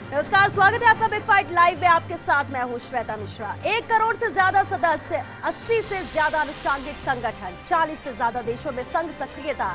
नमस्कार, स्वागत है आपका बिग फाइट लाइव में। आपके साथ मैं हूं श्वेता मिश्रा। 1 करोड़ से ज्यादा सदस्य, 80 से ज्यादा अनुषंगिक संगठन, 40 से ज्यादा देशों में संघ सक्रियता,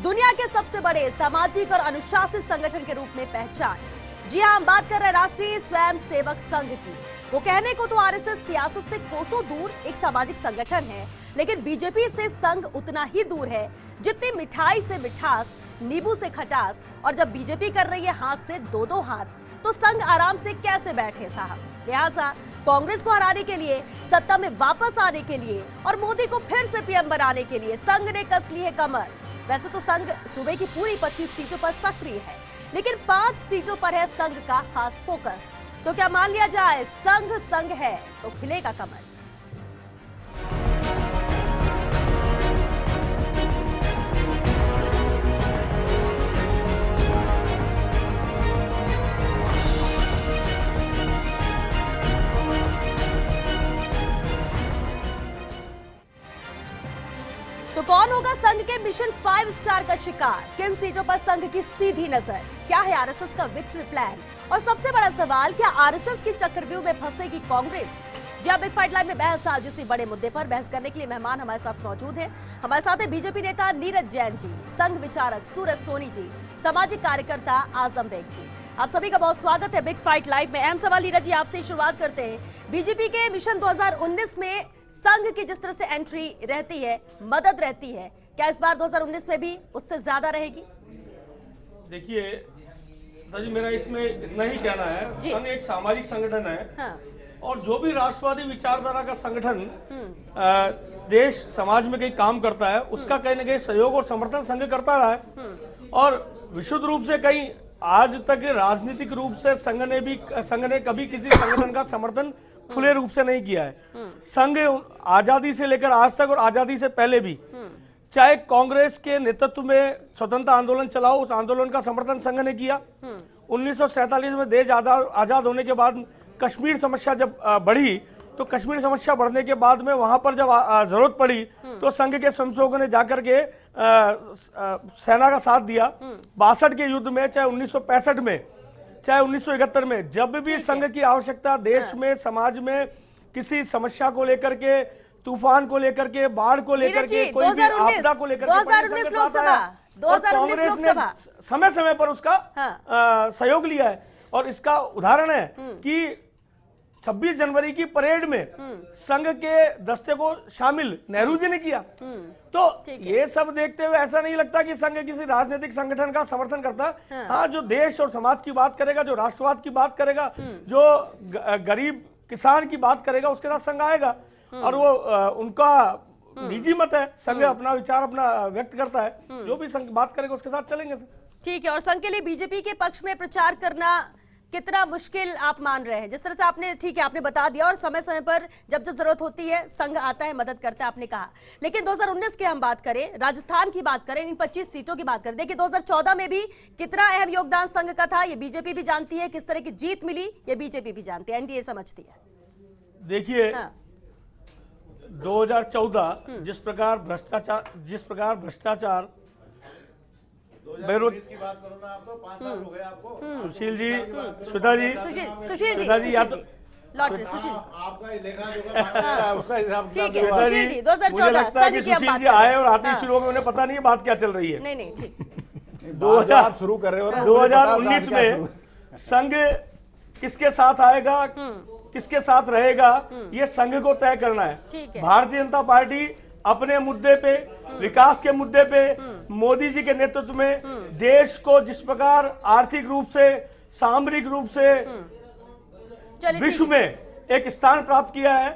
दुनिया के सबसे बड़े सामाजिक और अनुशासित संगठन के रूप में पहचान। जी हां, हम बात कर रहे हैं राष्ट्रीय स्वयं सेवक संघ की। वो कहने को तो आरएसएस सियासत से कोसों दूर एक सामाजिक संगठन है, लेकिन बीजेपी से संघ उतना ही दूर है जितनी मिठाई से मिठास, नींबू से खटास। और जब बीजेपी कर रही है हाथ से दो हाथ, तो संघ आराम से कैसे बैठे साहब। लिहाजा कांग्रेस को हराने के लिए, सत्ता में वापस आने के लिए और मोदी को फिर से पीएम बनाने के लिए संघ ने कस ली है कमर। वैसे तो संघ सूबे की पूरी 25 सीटों पर सक्रिय है, लेकिन 5 सीटों पर है संघ का खास फोकस। तो क्या मान लिया जाए संघ है तो खिलेगा कमर। तो कौन होगा संघ के मिशन 5 स्टार का शिकार? किन सीटों पर संघ की सीधी नजर? क्या है आरएसएस का विक्ट्री प्लान? और सबसे बड़ा सवाल, क्या आरएसएस की चक्रव्यूह में फंसेगी कांग्रेस? जी हां, बिग फाइट लाइव में बहस आज इसी बड़े मुद्दे पर बहस करने के लिए मेहमान हमारे साथ मौजूद हैं। हमारे साथ है बीजेपी नेता नीरज जैन जी, संघ विचारक सूरज सोनी जी, सामाजिक कार्यकर्ता आजम बेग जी। आप सभी का बहुत स्वागत है बिग फाइट लाइव में। अहम सवाल नीरज जी आपसे शुरुआत करते हैं। बीजेपी के मिशन 2019 में संघ की जिस तरह से एंट्री रहती है, मदद रहती है, क्या इस बार 2019 में भी उससे ज्यादा रहेगी? देखिए जी, मेरा इसमें इतना ही कहना है, संघ एक सामाजिक संगठन है। हाँ। और जो भी राष्ट्रवादी विचारधारा का संगठन देश समाज में कहीं काम करता है, उसका कहीं ना कहीं सहयोग और समर्थन संघ करता रहा है। और विशुद्ध रूप से कहीं आज तक राजनीतिक रूप से संघ ने कभी किसी संगठन का समर्थन खुले रूप से नहीं किया है। संघ आजादी से लेकर आज तक और आजादी से पहले भी, चाहे कांग्रेस के नेतृत्व में स्वतंत्रता आंदोलन चलाओ, उस आंदोलन का समर्थन संघ ने किया। 1947 में देश आजाद होने के बाद कश्मीर समस्या जब बढ़ी, तो कश्मीर समस्या बढ़ने के बाद में वहां पर जब जरूरत पड़ी तो संघ के स्वयंसेवकों ने जाकर के सेना का साथ दिया। 62 के युद्ध में, चाहे 1965 में, चाहे 1971 में, जब भी संघ की आवश्यकता देश में, समाज में किसी समस्या को लेकर के, तूफान को लेकर के, बाढ़ को लेकर के, कोई भी आपदा को लेकर के, 2019 लोकसभा, 2019 लोकसभा समय समय पर उसका सहयोग लिया है। और इसका उदाहरण है कि 26 जनवरी की परेड में संघ के दस्ते को शामिल नेहरू जी ने किया। तो ये सब देखते हुए ऐसा नहीं लगता कि संघ किसी राजनीतिक संगठन का समर्थन करता। हाँ, जो देश और समाज की बात करेगा, जो राष्ट्रवाद की बात करेगा, जो गरीब किसान की बात करेगा, उसके साथ संघ आएगा। और वो उनका निजी मत है, संघ अपना विचार अपना व्यक्त करता है, जो भी संघ बात करेगा उसके साथ चलेंगे। ठीक है। और संघ के लिए बीजेपी के पक्ष में प्रचार करना कितना मुश्किल आप मान रहे हैं? जिस तरह से आपने, ठीक है, आपने बता दिया, और समय समय पर जब जब जरूरत होती है संघ आता है, मदद करता है, आपने कहा। लेकिन 2019 की हम बात करें, राजस्थान की बात करें, इन 25 सीटों की बात करें, देखिए 2014 में भी कितना अहम योगदान संघ का था, ये बीजेपी भी जानती है। किस तरह की जीत मिली, ये बीजेपी भी जानती है, एनडीए समझती है। देखिए 2014 जिस प्रकार भ्रष्टाचार की बात करो ना, आप तो 5 साल हो गए आपको। सुशील जी, सुधा जी, या तो लॉटरी, सुशील आपका लेखा जोखा उसका हिसाब ठीक है। सुशील जी 2014 संघ की हम बात जी आए और आते शुरू में उन्हें पता नहीं है बात क्या चल रही है। नहीं ठीक। 2000 शुरू कर रहे हो ना, 2019 में संघ किसके साथ आएगा, किसके साथ रहेगा, ये संघ को तय करना है। भारतीय जनता पार्टी अपने मुद्दे पे, विकास के मुद्दे पे, मोदी जी के नेतृत्व में देश को जिस प्रकार आर्थिक रूप से, सामरिक रूप से विश्व में एक स्थान प्राप्त किया है,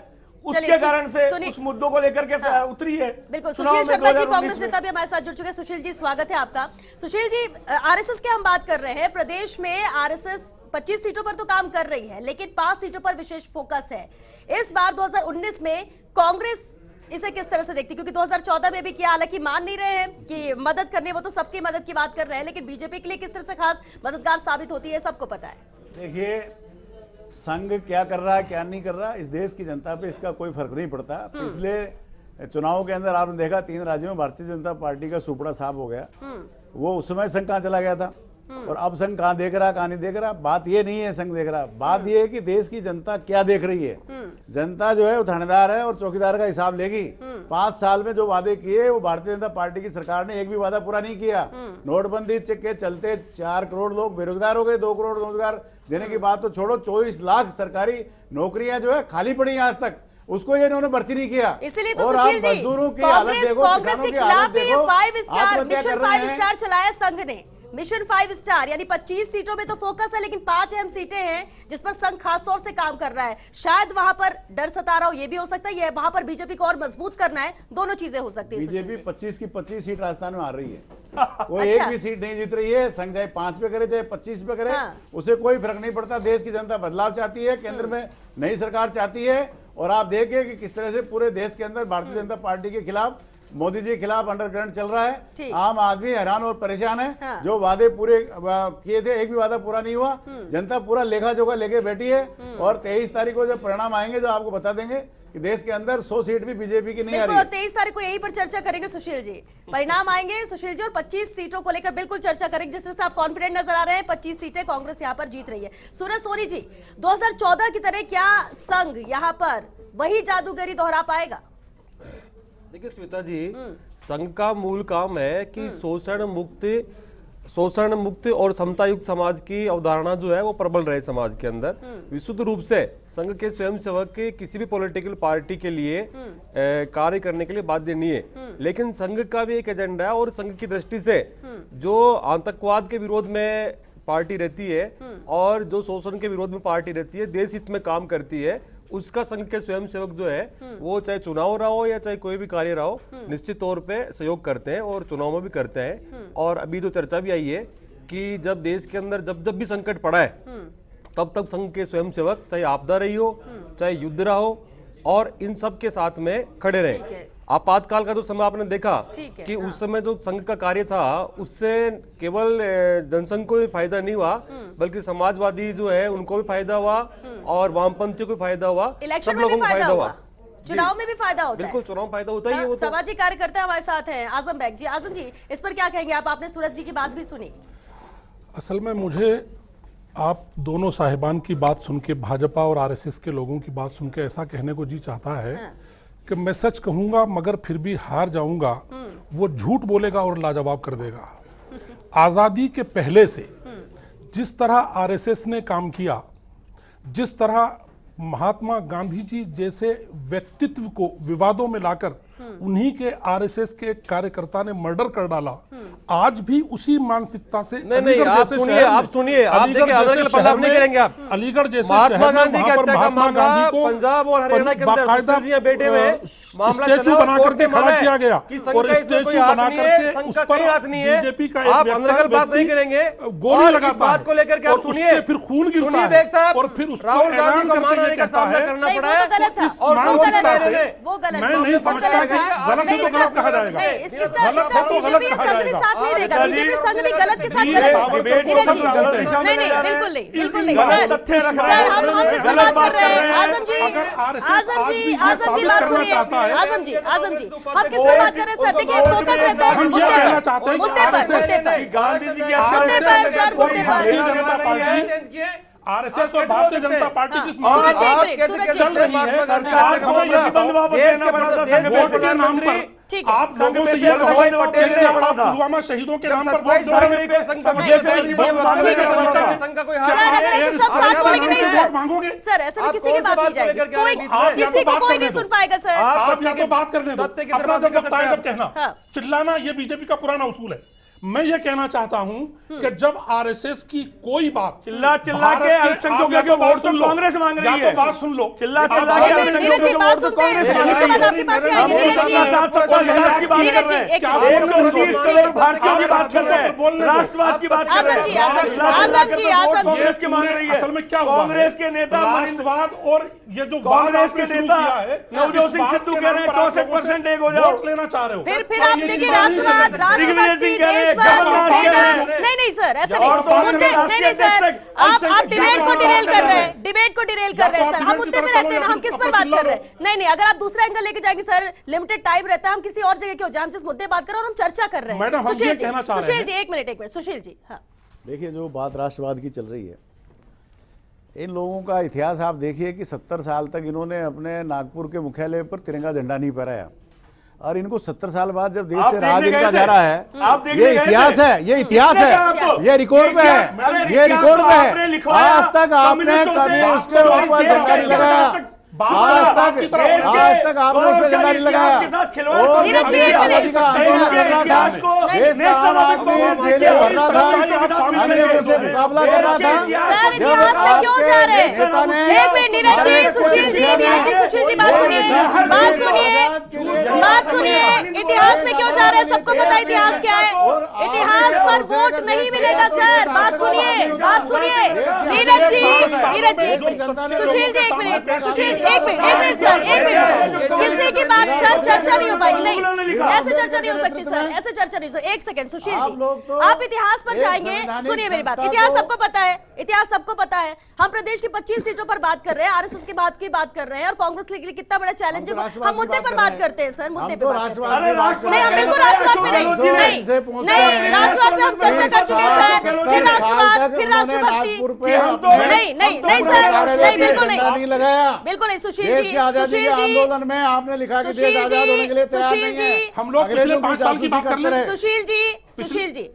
उसके कारण से उस मुद्दों को लेकर के उतरी है। बिल्कुल। सुशील शर्मा जी, कांग्रेस नेता भी हमारे साथ जुड़ चुके हैं। सुशील जी, स्वागत है आपका। सुशील जी, आरएसएस की हम बात कर रहे हैं। प्रदेश में आरएसएस 25 सीटों पर तो काम कर रही है, लेकिन 5 सीटों पर विशेष फोकस है। इस बार 2019 में कांग्रेस इसे किस तरह से देखती? क्योंकि 2014 में भी किया, हालांकि मान नहीं रहे हैं कि मदद करने, वो तो सबकी मदद की बात कर रहे हैं, लेकिन बीजेपी के लिए किस तरह से खास मददगार साबित होती है, सबको पता है। देखिए, संघ क्या कर रहा है, क्या नहीं कर रहा, इस देश की जनता पे इसका कोई फर्क नहीं पड़ता। पिछले चुनाव के अंदर आपने देखा 3 राज्यों में भारतीय जनता पार्टी का सुपड़ा साफ हो गया। वो उस समय संघ कहाँ चला गया था? और अब संघ कहाँ देख रहा कहाँ नहीं देख रहा। बात ये नहीं है संघ देख रहा, बात ये है कि देश की जनता क्या देख रही है। जनता जो है वो थानेदार है और चौकीदार का हिसाब लेगी। 5 साल में जो वादे किए वो भारतीय जनता पार्टी की सरकार ने एक भी वादा पूरा नहीं किया। नोटबंदी के चलते 4 करोड़ लोग बेरोजगार हो गए, 2 करोड़ रोजगार देने की बात तो छोड़ो, 24 लाख सरकारी नौकरियां जो है खाली पड़ी आज तक, उसको ये इन्होंने भर्ती नहीं किया। इसीलिए तो और सुशील आप जी, मजदूरों की हालत देखो, कांग्रेस के खिलाफ ही ये 5 स्टार आत्महत्या मिशन कर रहे 5 हैं। स्टार चलाया संघ ने। मिशन 5 स्टार यानी 25 सीटों में तो फोकस है, लेकिन 5 अहम सीटें हैं जिस पर संघ खासतौर से काम कर रहा है। शायद वहां पर डर सता रहा हो, ये भी हो सकता है, ये वहां पर बीजेपी को और मजबूत करना है। दोनों चीजें हो सकती है। बीजेपी 25 की 25 सीट राजस्थान में हार रही है। वो अच्छा। एक भी सीट नहीं जीत रही है। संघ चाहे 5 पे करे चाहे 25 पे करे, हाँ। उसे कोई फर्क नहीं पड़ता। देश की जनता बदलाव चाहती है, केंद्र में नई सरकार चाहती है। और आप देखिए कि किस तरह से पूरे देश के अंदर भारतीय जनता पार्टी के खिलाफ, मोदी जी के खिलाफ अंडरकरंट चल रहा है। आम आदमी हैरान और परेशान है। हाँ। जो वादे पूरे किए थे, एक भी वादा पूरा नहीं हुआ। जनता पूरा लेखा जोखा लेके बैठी है। और 23 तारीख को जब परिणाम आएंगे जो आपको बता देंगे कि देश के अंदर 100 सीट भी बीजेपी की नहीं आ रही है। 23 तारीख को यहीं पर चर्चा करेंगे सुशील जी, परिणाम आएंगे सुशील जी, और 25 सीटों को लेकर बिल्कुल चर्चा करेंगे। जिस तरह से आप कॉन्फिडेंट नजर आ रहे हैं, 25 सीटें कांग्रेस यहां पर जीत रही है। सूरज सोनी जी, 2014 की तरह क्या संघ यहां पर वही जादूगरी दोहरा पाएगा? देखिए श्वेता जी, संघ का मूल काम है कि शोषण मुक्त और समता युक्त समाज की अवधारणा जो है वो प्रबल रहे समाज के अंदर। विशुद्ध रूप से संघ के स्वयंसेवक के किसी भी पॉलिटिकल पार्टी के लिए कार्य करने के लिए बाध्य नहीं है, लेकिन संघ का भी एक एजेंडा है। और संघ की दृष्टि से जो आतंकवाद के विरोध में पार्टी रहती है और जो शोषण के विरोध में पार्टी रहती है, देश हित में काम करती है, उसका संघ के स्वयंसेवक जो है वो चाहे चुनाव रहा हो या चाहे कोई भी कार्य रहा हो, निश्चित तौर पे सहयोग करते हैं और चुनाव में भी करते हैं। और अभी जो चर्चा भी आई है कि जब देश के अंदर जब भी संकट पड़ा है, तब तब संघ के स्वयंसेवक, चाहे आपदा रही हो चाहे युद्ध रहा हो, और इन सब के साथ में खड़े रहे। आपातकाल का जो समय आपने देखा कि उस समय जो संघ का कार्य था, उससे केवल जनसंघ को भी फायदा नहीं हुआ, बल्कि समाजवादी जो है उनको भी फायदा हुआ और वामपंथियों को फायदा हुआ, सब लोगों को फायदा हुआ। चुनाव में भी फायदा होता है। बिल्कुल, चुनाव फायदा होता ही है। वो सामाजिक कार्यकर्ता हमारे साथ हैं आजम बैग जी। आजम जी, इस पर क्या कहेंगे आप? आपने सूरज जी की बात भी सुनी। असल में मुझे आप दोनों साहिबान की बात सुन के, भाजपा और आरएसएस के लोगों की बात सुन के ऐसा कहने को जी चाहता है कि मैं सच कहूंगा मगर फिर भी हार जाऊंगा, वो झूठ बोलेगा और लाजवाब कर देगा। आजादी के पहले से जिस तरह आरएसएस ने काम किया, जिस तरह महात्मा गांधी जी जैसे व्यक्तित्व को विवादों में लाकर उन्हीं के आरएसएस के कार्यकर्ता ने मर्डर कर डाला, आज भी उसी मानसिकता से अलीगढ़ जैसे शहर में वहां पर महात्मा गांधी को पंजाब और हरियाणा के अंदर बैठे हुए स्टैचू बना करके खड़ा किया गया और स्टैचू बना करके उस पर बीजेपी का एक व्यक्ति गोली लगाता है को लेकर के आप सुनिए, फिर खून गिरता है और फिर उसको ऐलान करके ये कहता है वो गलत मैं नहीं समझता कि गलत है तो गलत कहा जाएगा, गलत है तो गलत कहा जाएगा। साथ नहीं देगा बीजेपी, संघ भी गलत के साथ गलत। नहीं नहीं, बिल्कुल नहीं, बिल्कुल नहीं सर, हम जिस पर बात कर रहे हैं आजम जी, आजम जी बात सुनिए। आजम जी, हम किस पर बात कर रहे हैं सर? देखिए फोकस रहता है मुद्दे पर, भारतीय जनता पार्टी, आरएसएस और भारतीय जनता पार्टी जिस चल रही है, वोट के नाम पर आप लोगों से ये कहो कि क्या आप पुलवामा शहीदों के नाम पर वोट मांगोगे? सर ऐसे में किसी की बात नहीं जाएगी, किसी को कोई नहीं सुन पाएगा सर। आप या तो बात करने दो, अपना जब वक्त आए तब कहना। चिल्लाना ये बीजेपी का पुराना उसूल है। मैं ये कहना चाहता हूं कि जब आरएसएस की कोई बात चिल्ला के अल्पसंख्यकों के वोट तो कांग्रेस मांग रही है, या तो बात सुन लो, चिल्ला के अल्पसंख्यकों के वोट तो कांग्रेस मांग रही है। आपके पास आएंगे की बात कर रहे हैं, 129 करोड़ भारतीयों की बात कर रहे हैं, राष्ट्रवाद की बात कर रहे हैं, कांग्रेस की मांग रही है। असल में क्या हुआ? कांग्रेस के नेता राष्ट्रवाद और ये जो कांग्रेस के नेता नवजोत सिंह सिद्धू कह रहे हैं 64% एक हो जाओ, वोट लेना चाह रहे हो। फिर आप देखिए राष्ट्रवाद, राष्ट्रभक्ति, देशभक्ति, नहीं सर ऐसा नहीं मुद्दे, नहीं सर आप डिबेट को डिरेल कर रहे हैं, डिबेट को डिरेल कर रहे हैं सर। हम मुद्दे पे रहते हैं ना, हम किस पर बात कर रहे हैं? नहीं अगर आप दूसरा एंगल लेके जाएंगे सर, लिमिटेड टाइम रहता है, हम किसी और जगह क्यों जाए? हम जिस मुद्दे बात कर रहे हैं और हम चर्चा कर रहे हैं। मैडम हम ये कहना चाह रहे हैं, सुशील जी एक मिनट सुशील जी। हाँ देखिए, जो बात राष्ट्रवाद की चल रही है, इन लोगों का इतिहास आप देखिए कि 70 साल तक इन्होंने अपने नागपुर के मुख्यालय पर तिरंगा झंडा नहीं फहराया, और इनको 70 साल बाद जब देश से राज इनका जा रहा है, ये इतिहास है, ये इतिहास है, ये रिकॉर्ड में है, ये रिकॉर्ड में है। आज तक आपने कभी उसके ऊपर झंडा नहीं लगाया, आज तक आपने उस पर झंडा नहीं लगाया। नीरज जी, आजादी का आंदोलन कर रहा था, देश का आम आदमी जेलें भर रहा था, अंग्रेजों से मुकाबला कर रहा था। सर, इतिहास में क्यों जा रहे हैं? एक मिनट नीरज जी, सुशील जी, नीरज जी, सुशील जी, बात सुनिए, बात सुनिए, बात सुनिए। इतिहास में क्यों जा रहे हैं? सबको पता है इतिहास क्या है। इतिहास पर वोट नहीं मिलेगा सर। बात सुनिए, बात सुनिए। नीरज जी, नीरज जी, सुशील जी, एक मिनट, सुशील, एक मिनट सर, एक मिनट सर, किसी की बात सर चर्चा नहीं हो पाएगी। नहीं, ऐसे चर्चा नहीं हो सकती सर, ऐसे चर्चा नहीं हो सकती। एक सेकंड सुशील जी, आप इतिहास पर जाएंगे। सुनिए मेरी बात, इतिहास सबको पता है, इतिहास सबको पता है। हम प्रदेश की 25 सीटों पर बात कर रहे हैं, आरएसएस की बात कर रहे हैं, और कांग्रेस के लिए कितना बड़ा चैलेंज है, हम मुद्दे पर बात करते हैं सर, मुद्दे पर नहीं, हम बिल्कुल राष्ट्रवाद पे नहीं, नहीं, राष्ट्रवाद पे हम चर्चा कर चुके हैं सर। फिर राष्ट्रवाद, फिर राष्ट्रभक्ति, नहीं सर, नहीं, बिल्कुल नहीं लगाया, बिल्कुल नहीं। सुशील जी, सुशील जी, आंदोलन में आपने लिखा कि देश आजाद होने के लिए तैयार नहीं है। हम लोग पिछले 5 साल की बात कर रहे हैं। सुशील जी,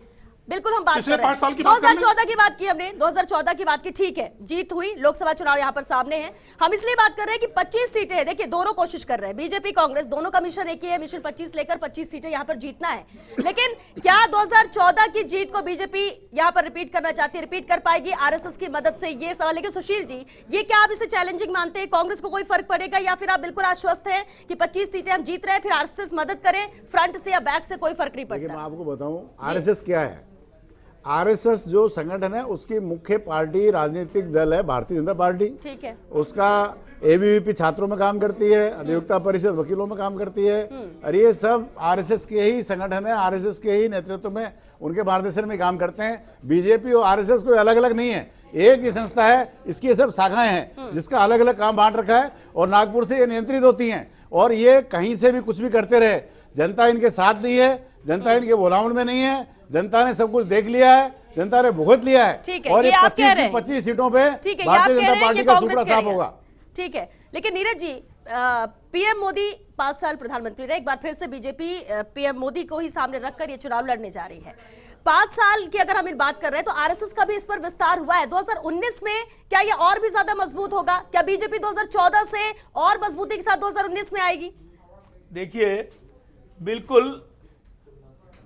बिल्कुल हम बात कर रहे हैं। 2014 की बात की हमने, 2014 की बात की, ठीक है, जीत हुई, लोकसभा चुनाव यहाँ पर सामने है। हम इसलिए बात कर रहे हैं कि 25 सीटें हैं। देखिए, दोनों कोशिश कर रहे हैं, बीजेपी कांग्रेस दोनों का मिशन एक ही है, मिशन 25 लेकर 25 सीटें यहाँ पर जीतना है। लेकिन क्या 2014 की जीत को बीजेपी यहाँ पर रिपीट करना चाहती है, रिपीट कर पाएगी आरएसएस की मदद से? ये सवाल है कि सुशील जी, ये क्या आप इसे चैलेंजिंग मानते हैं? कांग्रेस को कोई फर्क पड़ेगा, या फिर आप बिल्कुल आश्वस्त हैं कि 25 सीटें हम जीत रहे हैं, फिर आरएसएस मदद करे, फ्रंट से या बैक से कोई फर्क नहीं पड़ता? मैं आपको बताऊं आरएसएस क्या है। आरएसएस जो संगठन है, उसकी मुख्य पार्टी, राजनीतिक दल है भारतीय जनता पार्टी। ठीक है, उसका एबीवीपी छात्रों में काम करती है, अधिवक्ता परिषद वकीलों में काम करती है, और ये सब आरएसएस के ही संगठन है, आरएसएस के ही नेतृत्व में, उनके मार्गदर्शन में काम करते हैं। बीजेपी और आरएसएस कोई अलग अलग नहीं है, एक ही संस्था है, इसकी सब शाखाएं हैं, जिसका अलग अलग काम बांट रखा है, और नागपुर से ये नियंत्रित होती हैं। और ये कहीं से भी कुछ भी करते रहे, जनता इनके साथ नहीं है, जनता इनके भोलावन में नहीं है, जनता ने सब कुछ देख लिया है, जनता ने भुगत लिया है, और ये 25 सीटों पे भारतीय जनता पार्टी का सुपड़ा साफ होगा। ठीक है, लेकिन नीरज जी, पीएम मोदी 5 साल प्रधानमंत्री रहे, एक बार फिर से बीजेपी पीएम मोदी को ही सामने रखकर ये चुनाव लड़ने जा रही है। 5 साल की अगर हम बात कर रहे हैं, तो आरएसएस का भी इस पर विस्तार हुआ है। 2019 में क्या ये और भी ज्यादा मजबूत होगा? क्या बीजेपी 2014 से और मजबूती के साथ 2019 में आएगी? देखिए, बिल्कुल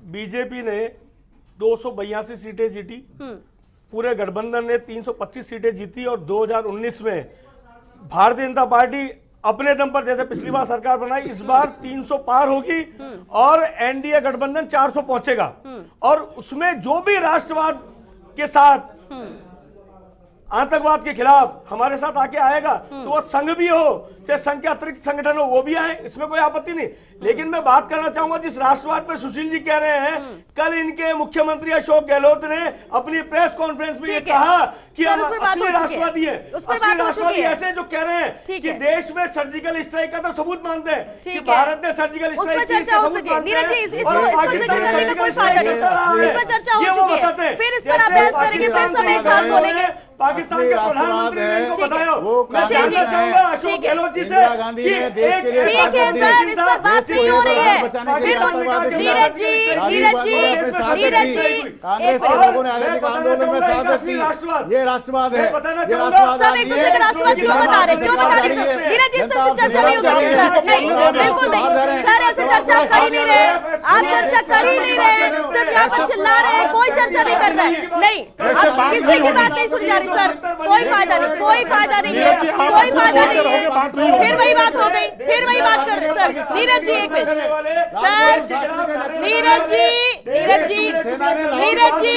बीजेपी ने 282 सीटें जीती, पूरे गठबंधन ने 325 सीटें जीती, और 2019 में भारतीय जनता पार्टी अपने दम पर, जैसे पिछली बार सरकार बनाई, इस बार 300 पार होगी, और एनडीए गठबंधन 400 पहुंचेगा। और उसमें जो भी राष्ट्रवाद के साथ, आतंकवाद के खिलाफ हमारे साथ आके आएगा, तो वो संघ भी हो, चाहे संघ के अतिरिक्त संगठन हो, वो भी आए, इसमें कोई आपत्ति नहीं। लेकिन मैं बात करना चाहूंगा जिस राष्ट्रवाद पर सुशील जी कह रहे हैं, कल इनके मुख्यमंत्री अशोक गहलोत ने अपनी प्रेस कॉन्फ्रेंस में ये कहा कि हम असली राष्ट्रवादी है। असली राष्ट्रवादी ऐसे जो कह रहे हैं कि देश में सर्जिकल स्ट्राइक का तो सबूत मानते हैं कि भारत ने सर्जिकल स्ट्राइक की, चर्चा हो सके। नीरज जी, इसको जिक्र करने का कोई फायदा नहीं, इस पर चर्चा हो चुकी है, फिर इस पर आप बहस करेंगे, फिर सब एक साथ बोलेंगे। पाकिस्तान के प्रधानमंत्री ने इनको बताया, वो अशोक गहलोत जी से, इंदिरा गांधी ने देश के लिए ठीक है सर, इस पर बात नहीं हो रही है। नीरज जी, नीरज जी, नीरज जी, कांग्रेस के लोगों ने आजादी का आंदोलन में शहादत दी, ये राष्ट्रवाद है, ये राष्ट्रवाद सब एक दूसरे का राष्ट्रवाद क्यों बता रहे, क्यों बता रहे? नीरज जी, इससे चर्चा नहीं हो सकती सर, नहीं, बिल्कुल नहीं सर, ऐसे चर्चा आप कर ही नहीं रहे, आप चर्चा कर ही नहीं रहे, सिर्फ यहाँ पर चिल्ला रहे हैं, कोई चर्चा नहीं कर रहा है। नहीं, किसी की बात नहीं सुनी जा रही सर, कोई फायदा नहीं, कोई फायदा नहीं है, कोई फायदा नहीं है। फिर वही बात हो गई, फिर वही बात कर रहे सर। नीरज जी, एक minute sir, Neeraj ji, Neeraj ji, Neeraj ji,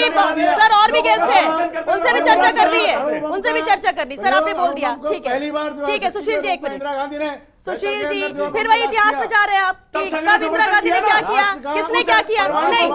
sir और भी गेस्ट हैं, उनसे भी चर्चा करनी है, उनसे भी चर्चा करनी। सर आपने बोल दिया, ठीक है, ठीक है। सुशील जी, एक मिनट, सुशील जी, फिर वही इतिहास में जा रहे हैं आप कि कब इंदिरा गांधी ने क्या किया, किसने क्या किया? नहीं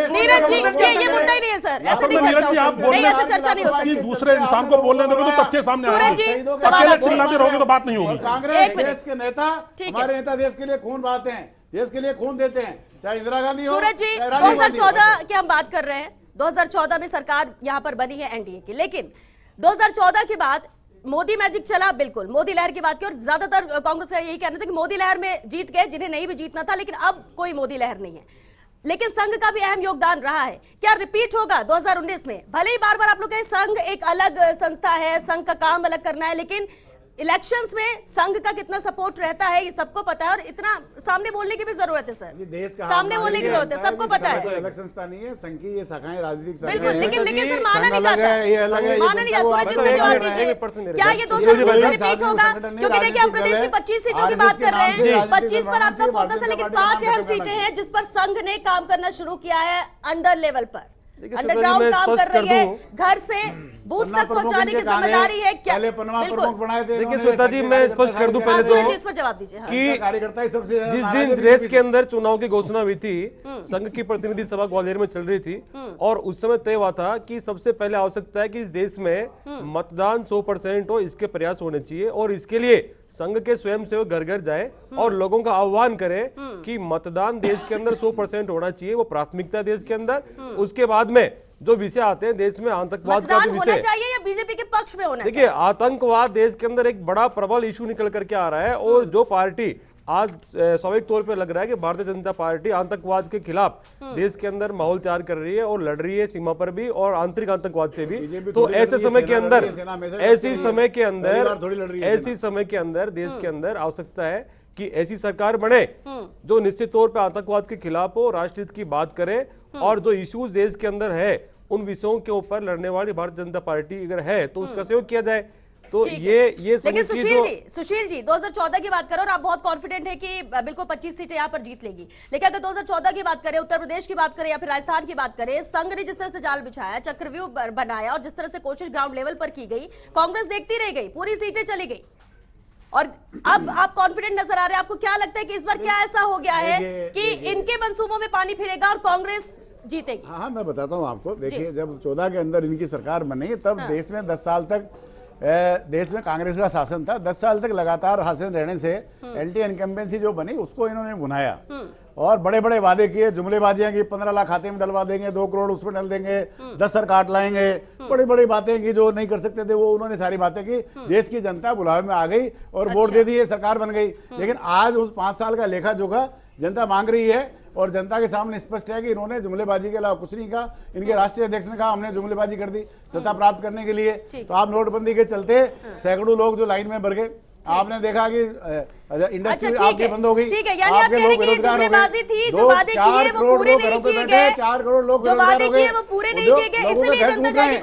नीरज जी, ये मुद्दा ही नहीं है सर, ऐसे नहीं चर्चा नहीं, ऐसे चर्चा नहीं हो सकती। दूसरे इंसान को बोलने दोगे तो तथ्य सामने आएंगे, अकेले चिल्लाते रहोगे तो बात नहीं होगी। कांग्रेस देश के नेता, हमारे नेता देश के लिए खून बहाते हैं, देश के लिए खून देते हैं, चाहे इंदिरा गांधी हो। सूरज जी, 2014 की हम बात कर रहे हैं, 2014 में सरकार यहां पर बनी है एनडीए की, लेकिन 2014 के बाद मोदी मैजिक चला, बिल्कुल मोदी लहर की बात की, और ज्यादातर कांग्रेस का यही कहना था कि मोदी लहर में जीत गए जिन्हें नहीं भी जीतना था, लेकिन अब कोई मोदी लहर नहीं है। लेकिन संघ का भी अहम योगदान रहा है। क्या रिपीट होगा 2019 में? भले ही बार बार आप लोग कहें संघ एक अलग संस्था है, संघ का काम अलग करना है, लेकिन इलेक्शंस में संघ का कितना सपोर्ट रहता है ये सबको पता है, और इतना सामने बोलने की भी जरूरत है सर, देश का सामने बोलने की जरूरत है, सबको पता है। अलग संस्था नहीं है, संघ की ये शाखाएं राजनीतिक शाखाएं बिल्कुल, हैं। लेकिन सर माना नहीं संघ अलग जाता, है, ये अलग है, ये माना नहीं जाता। जनता सूरज को इसका जवाब अलग दीजिए, है। क्या ये 2019 में रिपीट होगा? क्योंकि देखिए हम प्रदेश की 25 सीटों की बात कर रहे हैं, 25 पर आपका फोकस है, लेकिन 5 अहम सीटें हैं जिस पर संघ ने काम करना शुरू किया है अंडर लेवल पर, अंडरग्राउंड काम कर रही है, घर से बूथ तक पहुंचाने की जिम्मेदारी है। क्या पहले पन्ना प्रमुख बनाए थे देखिए श्वेता जी, मैं स्पष्ट कर दूं पहले सूरज जी तो इस पर जवाब दीजिए। कि कार्यकर्ता ही सबसे ज्यादा जिस नाराज दिन है देश के अंदर चुनाव की घोषणा हुई थी, संघ की प्रतिनिधि सभा ग्वालियर में चल रही थी, और उस समय तय हुआ था कि सबसे पहले आवश्यकता है कि इस देश में मतदान 100% हो, इसके प्रयास होने चाहिए, और इसके लिए संघ के स्वयंसेवक घर घर जाए और लोगों का आह्वान करें कि मतदान देश के अंदर 100% होना चाहिए, वो प्राथमिकता है देश के अंदर। उसके बाद में जो विषय आते हैं देश में, आतंकवाद का जो होना विषय चाहिए या बीजेपी के पक्ष में होना देखिए, आतंकवाद देश के अंदर एक बड़ा प्रबल इशू निकल करके आ रहा है, और जो पार्टी आज स्वाभाविक तौर पे लग रहा है कि भारतीय जनता पार्टी आतंकवाद के खिलाफ देश के अंदर माहौल तैयार कर रही है और लड़ रही है सीमा पर भी और आंतरिक आतंकवाद से भी। तो ऐसे समय के अंदर ऐसी समय के अंदर देश के अंदर आवश्यकता है कि ऐसी सरकार बने जो निश्चित तौर पे आतंकवाद के खिलाफ हो, राष्ट्रहित की बात करे, और जो इश्यूज देश के अंदर है उन विषयों के ऊपर लड़ने वाली भारतीय जनता पार्टी अगर है तो उसका सहयोग किया जाए। तो ये लेकिन सुशील जी 2014 की बात करें और आप बहुत कॉन्फिडेंट है कि बिल्कुल 25 सीटें यहाँ पर जीत लेगी, लेकिन अगर 2014 की बात करें, उत्तर प्रदेश की बात करें या फिर राजस्थान की बात करें, संघ ने जिस तरह से जाल बिछाया, चक्रव्यूह बनाया, और जिस तरह से कोशिश ग्राउंड लेवल पर की गई, कांग्रेस देखती रह गई, पूरी सीटें चली गई, और अब आप कॉन्फिडेंट नजर आ रहे हैं। आपको क्या लगता है कि इस बार क्या ऐसा हो गया है कि इनके मंसूबों में पानी फिरेगा और कांग्रेस जीतेगी? हाँ, मैं बताता हूँ आपको। देखिए, जब 14 के अंदर इनकी सरकार बनी तब देश में 10 साल तक देश में कांग्रेस का शासन था। 10 साल तक लगातार शासन रहने से एंटी इनकम्बेंसी जो बनी उसको इन्होंने भुनाया और बड़े बड़े वादे किए, जुमलेबाजियां की, 15 लाख खाते में डलवा देंगे, 2 करोड़ उसमें डल देंगे, 10 सर काट लाएंगे, बड़ी बड़ी बातें की जो नहीं कर सकते थे वो उन्होंने सारी बातें की। देश की जनता बुलावे में आ गई और वोट दे दिए, सरकार बन गई। लेकिन आज उस 5 साल का लेखा जोखा जनता मांग रही है और जनता के सामने स्पष्ट है कि इन्होंने जुमलेबाजी के अलावा कुछ नहीं कहा। इनके राष्ट्रीय अध्यक्ष ने कहा हमने जुमलेबाजी कर दी सत्ता प्राप्त करने के लिए। तो आप नोटबंदी के चलते सैकड़ों लोग जो लाइन में भर गए, आपने देखा कि इंडस्ट्री आपकी बंद हो गई, आपके लोग बेरोजगार हो गए, 4 करोड़ लोग घरों पे बैठे हैं, 4 करोड़ लोग बेरोजगार हो गए, लोगों के घर टूट रहे हैं,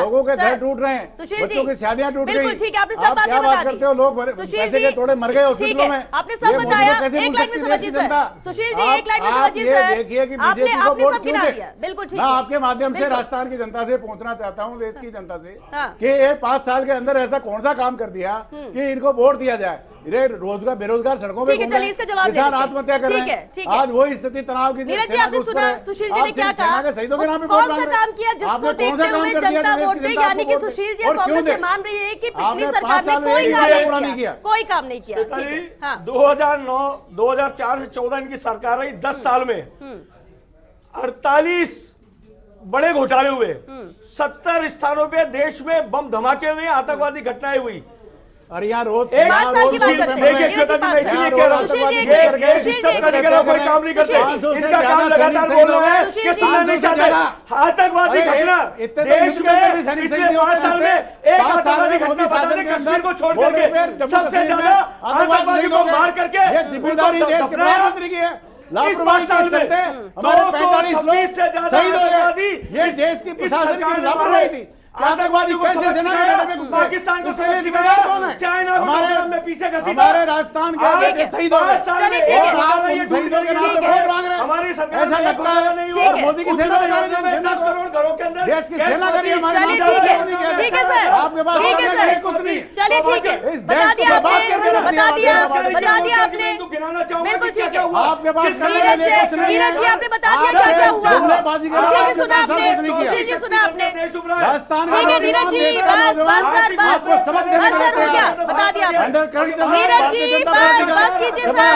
लोगों के घर टूट रहे हैं, बच्चों की शादियां टूट गई। आप क्या बात करते हो, लोग पैसे के थोड़े मर गए हॉस्पिटलों में, आपने बताया। एक लाइन में समझिए सर, सुशील जी एक लाइन में समझिए सर, देखिए कि बीजेपी को वोट क्यों दे। बिल्कुल ठीक मैं है, आपके माध्यम से राजस्थान की जनता से पहुंचना चाहता हूं, देश की जनता से, कि ये 5 साल के अंदर ऐसा कौन सा काम कर दिया कि इनको वोट दिया जाए। रोजगार बेरोजगार सड़कों पे घूम रहे हैं, किसान आत्महत्या कर रहे हैं। आज वही स्थिति तनाव की नीरज जी आपने सुना सुशील जी ने क्या कहा, शहीदों के नाम पे कौन सा काम किया जिसको देखते हुए जनता वोट दे, यानी कि सुशील जी कांग्रेस से मान रही है कि पिछली सरकार ने कोई काम नहीं किया। ठीक है, 2009 2004 से 14 इनकी सरकार रही, 10 साल में 48 बड़े घोटाले हुए, 70 स्थानों पे देश में बम धमाके हुए, आतंकवादी घटनाएं हुई। अरे यार रोज कोई काम नहीं करते, इनका काम लगातार बोल रहा है कि सुनना नहीं चाहते। आतंकवादी घटना देश में पिछले 5 साल में एक आतंकवादी घटना बताने कश्मीर को छोड़ करके सबसे ज्यादा आतंकवादी को मार करके जिम्मेदारी देश के प्रधानमंत्री की है। लापरवाही के चलते हमारे 45 लोग शहीद हो गए। ये देश की प्रशासन की लापरवाही थी। आतंकवादी कैसे सेना के बेटे में घुस गए, पाकिस्तान को उसके लिए जिम्मेदार कौन है? चाइना हमारे पीछे हमारे राजस्थान के शहीद हो गए और आप उन शहीदों के नाम पे वोट मांग रहे हैं। ऐसा लगता है और मोदी की सेना लगा रही है, 10 करोड़ घरों के अंदर देश की सेना करिए हमारे नाम पे। ठीक है सर, आपके पास कुछ नहीं। चलिए ठीक है, बता दिया आपने, बिल्कुल ठीक है। आपके पास नीरज जी आपने बता दिया क्या क्या हुआ, सुशील जी सुना आपने, सुशील जी सुना आपने, राजस्थान ठीक है नीरज जी, बस सर, बस सर हो गया, बता दिया नीरज जी, बस कीजिए सर,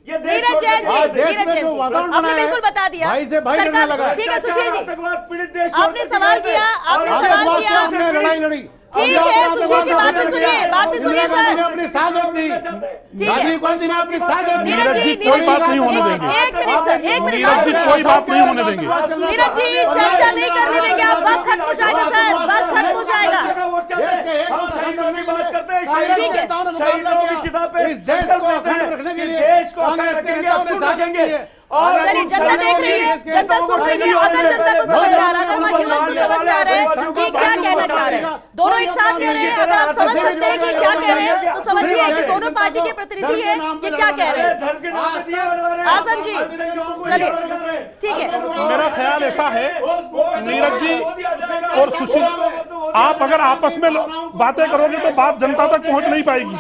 ये नीरज जैन जी, आज देश नीरज में जैन जो जी, वातावरण आपने बना है, बिल्कुल बता दिया। भाई से भाई सरकार- लड़ने लगा है। ठीक है सुशील जी, आतंकवाद पीड़ित देश आपने सवाल किया, आपने आपके सवाल पास किया। हमने लड़ाई लड़ी। ठीक अब है, आपने सुशील जी, बात भी लड़ाई सुनिए, लड़ी। बात भी सुनिए, इंदिरा गांधी सर। ने अपनी शहादत दी। ठीक है। राजीव गांधी ने अपनी शहादत दी। नीरज जी, कोई बात नहीं होने देंगे। एक मिनट सर, एक मिनट नीरज जी, कोई बात नहीं होने देंगे। नीरज जी, चर्चा नहीं करने देंगे आप, वक्त खत्म हो जाएगा सर, वक्त खत्म हो जाएगा। ठीक है। इस देश को अखंड रखने के लिए कांग्रेस के नेताओं ने शहादत दी है। चलिए, जनता देख रही है, जनता सुन रही है, अगर जनता को समझ में आ रहा है, अगर महिलाओं को समझ में आ रहा है कि क्या कहना चाह रहे हैं, दोनों एक साथ कह रहे हैं, अगर आप समझ सकते हैं कि क्या कह रहे हैं तो समझिए कि दोनों पार्टी के प्रतिनिधि हैं, ये क्या कह रहे हैं। आजम जी, चलिए, ठीक है। मेरा ख्याल ऐसा है, नीरज जी और सुशील, आप अगर आपस में बातें करोगे तो बात जनता तक पहुंच नहीं पाएगी।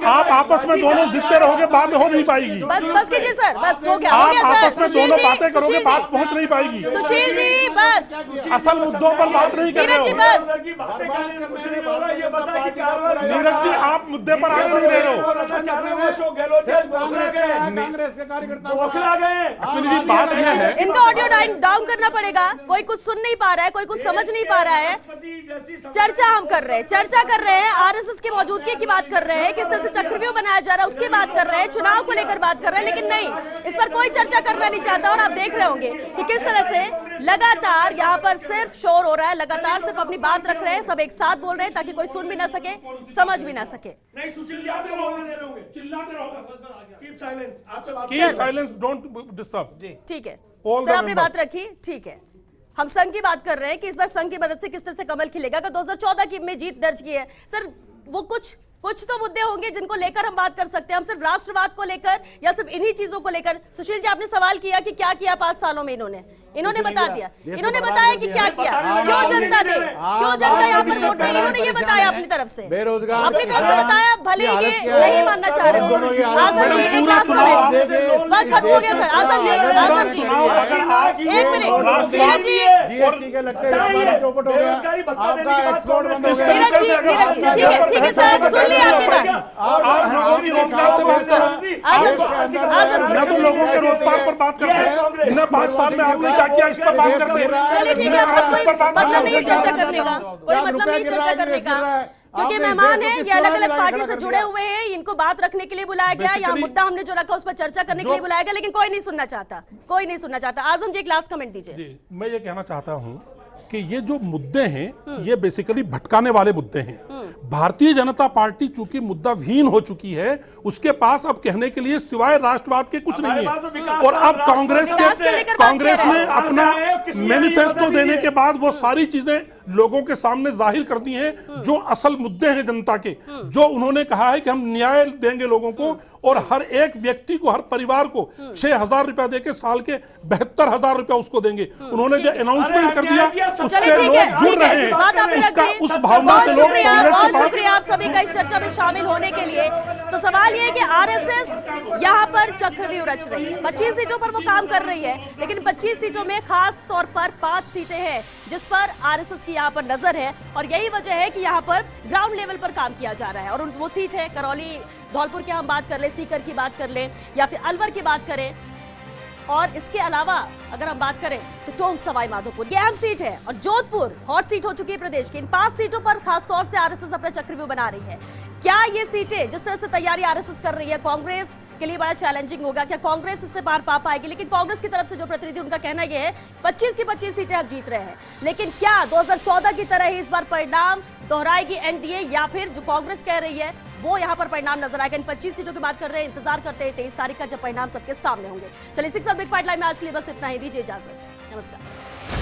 आप आपस में दोनों जितते रहोगे, बात हो नहीं पाएगी। बस कीजिए सर, बस हो गया आप सर। आपस में सुशील दोनों जी, बातें करोगे, सुशील बात जी, पहुंच नहीं पाएगी। सुशील जी बस, असल मुद्दों पर बात नहीं कर रहे नीरज जी हो। बस, नीरज जी, आप मुद्दे पर आगे नहीं रह रहे हो। कांग्रेस के कार्यकर्ता अश्विनी जी, बात यह है, इनका ऑडियो डाउन करना पड़ेगा। कोई कुछ सुन नहीं पा रहा है, कोई कुछ समझ नहीं पा रहा है। चर्चा हम कर रहे हैं, चर्चा कर रहे हैं, आरएसएस की मौजूदगी की बात कर रहे हैं, किस तरह से चक्रव्यूह बनाया जा रहा है उसकी बात कर रहे हैं, चुनाव को लेकर बात कर रहे हैं, लेकिन नहीं, इस पर कोई चर्चा करना नहीं चाहता। और आप देख रहे होंगे कि किस तरह से लगातार यहाँ पर सिर्फ शोर हो रहा है, लगातार सिर्फ अपनी बात रख रहे हैं, सब एक साथ बोल रहे हैं ताकि कोई सुन भी ना सके, समझ भी ना सके। नहीं सुशील जी, आप तो बोलने दे रहे होंगे, चिल्लाते रहोगे, कीप साइलेंस, आपसे बात कीप साइलेंस, डोंट डिस्टर्ब। ठीक है All सर, the आपने members. बात रखी, ठीक है। हम संघ की बात कर रहे हैं कि इस बार संघ की मदद से किस तरह से कमल खिलेगा। अगर 2014 की में जीत दर्ज की है सर, वो कुछ तो मुद्दे होंगे जिनको लेकर हम बात कर सकते हैं। हम सिर्फ राष्ट्रवाद को लेकर या सिर्फ इन्हीं चीजों को लेकर। सुशील जी, आपने सवाल किया कि क्या किया 5 सालों में इन्होंने बता दिया, इन्होंने बताया कि क्या किया, क्यों जनता दे, क्यों जनता यहाँ पर वोट नहीं, इन्होंने ये बताया अपनी तरफ से, बेरोजगार अपनी तरफ से बताया। भले ये नहीं मानना चाह रहे हो। आजम जी, एक लास्ट चुनाव आप वक्त खत्म हो गया सर। आजम जी, आजम जी, एक मिनट, नीरज जी, जीएसटी के लगते व्यापारी चौपट हो गया, आपका एक्सपोर्ट बंद हो गया। नीरज जी, ठीक है सर, सुन लिया आपकी बात। आप लोगों की रोजगार से बात करो। मैं तो लोगों के रोजगार पर बात करता हूँ। इन्हें 5 साल में आपने क्या किया, इस पर बात करते चलिए ठीक है, आपका कोई मतलब नहीं चर्चा करने का, कोई मतलब नहीं चर्चा करने का, क्योंकि मेहमान हैं, ये अलग अलग पार्टी से जुड़े हुए हैं, इनको बात रखने के लिए बुलाया गया, यहाँ मुद्दा हमने जो रखा उस पर चर्चा करने के लिए बुलाया गया, लेकिन कोई नहीं सुनना चाहता, कोई नहीं सुनना चाहता। आजम जी, एक लास्ट कमेंट दीजिए। मैं ये कहना चाहता हूँ कि ये जो मुद्दे हैं ये बेसिकली भटकाने वाले मुद्दे हैं। भारतीय जनता पार्टी चूंकि मुद्दाविहीन हो चुकी है, उसके पास अब कहने के लिए सिवाय राष्ट्रवाद के कुछ नहीं है। और अब कांग्रेस ने अपना मैनिफेस्टो देने के बाद वो सारी चीजें लोगों के सामने जाहिर कर दी हैं जो असल मुद्दे हैं जनता के। जो उन्होंने कहा है कि हम न्याय देंगे लोगों को और हर एक व्यक्ति को, हर परिवार को 6,000 रुपया देके साल के 72,000 रुपया उसको देंगे। उन्होंने जो अनाउंसमेंट कर दिया उससे लोग जुड़ रहे हैं, उस भावना से लोग कांग्रेस के पास। शुक्रिया आप सभी का इस चर्चा में शामिल होने के लिए। तो सवाल ये है कि आरएसएस यहाँ पर चक्रव्यूह रच रही है, 25 सीटों पर वो काम कर रही है, लेकिन 25 सीटों में खास तौर पर 5 सीटें हैं जिस पर आरएसएस की यहाँ पर नजर है। और यही वजह है कि यहाँ पर ग्राउंड लेवल पर काम किया जा रहा है। और वो सीट है करौली, धौलपुर की हम बात कर ले, सीकर की बात कर ले, या फिर अलवर की बात करें, और इसके अलावा अगर हम बात करें तो टोंक सवाई माधोपुर ये अहम सीट है, और जोधपुर हॉट सीट हो चुकी है प्रदेश की। इन 5 सीटों पर खासतौर से आरएसएस अपना चक्रव्यूह बना रही है। क्या ये सीटें, जिस तरह से तैयारी आरएसएस कर रही है, कांग्रेस के लिए बड़ा चैलेंजिंग होगा? क्या कांग्रेस इससे पार पा पाएगी? लेकिन कांग्रेस की तरफ से जो प्रतिनिधि, उनका कहना यह है 25 की 25 सीटें आप जीत रहे हैं, लेकिन क्या 2014 की तरह ही इस बार परिणाम दोहराएगी एनडीए, या फिर जो कांग्रेस कह रही है वो यहाँ पर परिणाम नजर आएगा? इन 25 सीटों की बात कर रहे हैं, इंतजार करते हैं 23 तारीख का जब परिणाम सबके सामने होंगे। चलिए, 6 बिग फाइट लाइव में आज के लिए बस इतना ही, दीजिए इजाजत, नमस्कार।